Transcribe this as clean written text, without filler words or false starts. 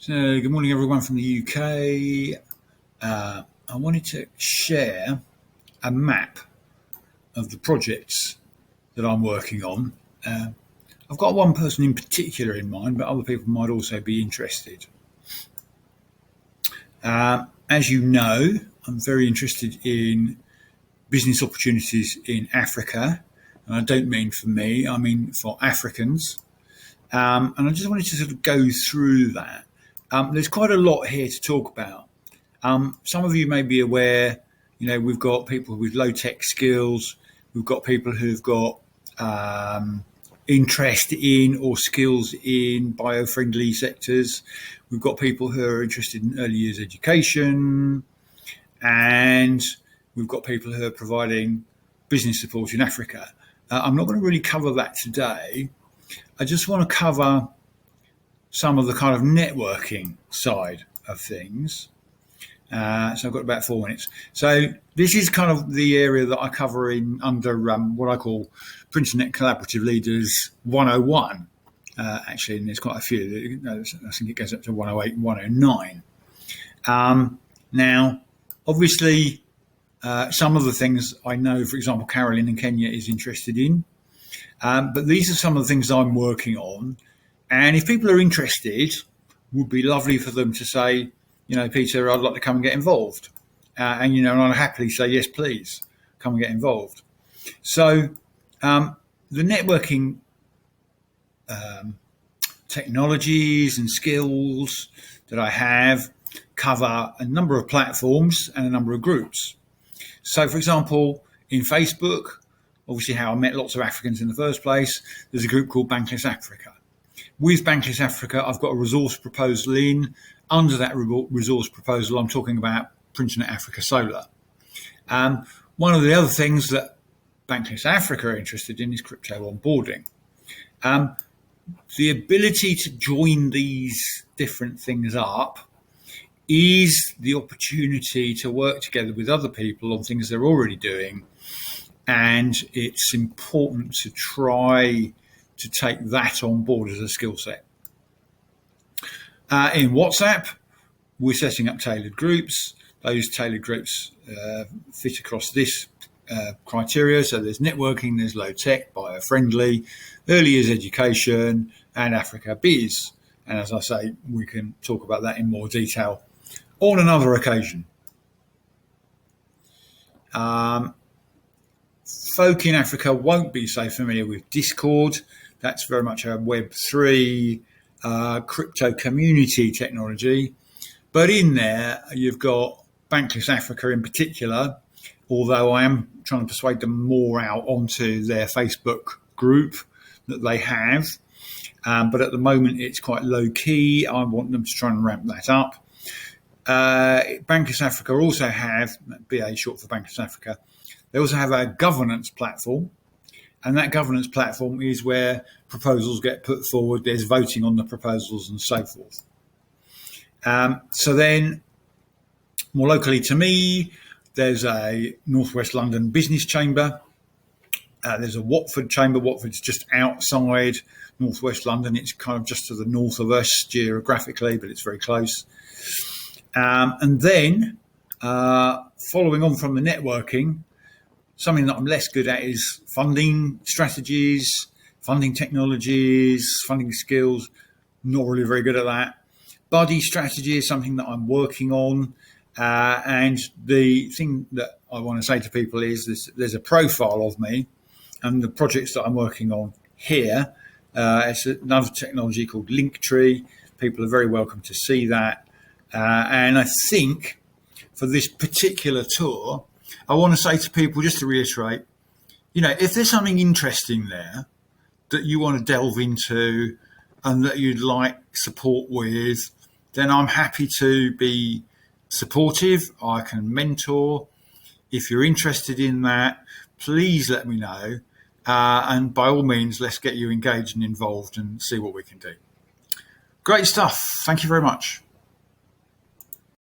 So, good morning, everyone from the UK. I wanted to share a map of the projects that I'm working on. I've got one person in particular in mind, but other people might also be interested. As you know, I'm very interested in business opportunities in Africa. And I don't mean for me, I mean for Africans. And I just wanted to sort of go through that. There's quite a lot here to talk about. Some of you may be aware, we've got people with low tech skills. We've got people who've got interest in or skills in bio-friendly sectors. We've got people who are interested in early years education. And we've got people who are providing business support in Africa. I'm not going to really cover that today. I just want to cover some of the kind of networking side of things. So I've got about 4 minutes. So this is kind of the area that I cover in under what I call Printernet Collaborative Leaders 101. Actually, and there's quite a few. I think it goes up to 108 and 109. Now, obviously, some of the things I know, for example, Carolyn in Kenya is interested in. But these are some of the things I'm working on. And if people are interested, it would be lovely for them to say, Peter, I'd like to come and get involved. And I'll happily say, yes, please, come and get involved. So the networking technologies and skills that I have cover a number of platforms and a number of groups. So, for example, in Facebook, obviously how I met lots of Africans in the first place, there's a group called Bankless Africa. With Bankless Africa, I've got a resource proposal in. Under that resource proposal, I'm talking about Printernet Africa Solar. One of the other things that Bankless Africa are interested in is crypto onboarding. The ability to join these different things up is the opportunity to work together with other people on things they're already doing. And it's important to try to take that on board as a skill set. In WhatsApp, we're setting up tailored groups. Those tailored groups fit across this criteria. So there's networking, there's low tech, bio-friendly, early years education, and Africa Biz. And as I say, we can talk about that in more detail on another occasion. Folk in Africa won't be so familiar with Discord. That's very much a Web3 crypto community technology. But in there, you've got Bankless Africa in particular, although I am trying to persuade them more out onto their Facebook group that they have. But at the moment, it's quite low key. I want them to try and ramp that up. Bankless Africa also have, BA short for Bankless Africa, they also have a governance platform. And that governance platform is where proposals get put forward. There's voting on the proposals and so forth. So then, more locally to me, there's a Northwest London Business Chamber. There's a Watford Chamber. Watford's just outside Northwest London. It's kind of just to the north of us geographically, but it's very close. And then, following on from the networking, something that I'm less good at is funding strategies, funding technologies, funding skills. Not really very good at that. Buddy strategy is something that I'm working on. And the thing that I want to say to people is there's a profile of me and the projects that I'm working on here. It's another technology called Linktree. People are very welcome to see that. And I think for this particular tour, I want to say to people, just to reiterate, if there's something interesting there that you want to delve into and that you'd like support with, then I'm happy to be supportive. I can mentor. If you're interested in that, please let me know. And by all means, let's get you engaged and involved and see what we can do. Great stuff. Thank you very much.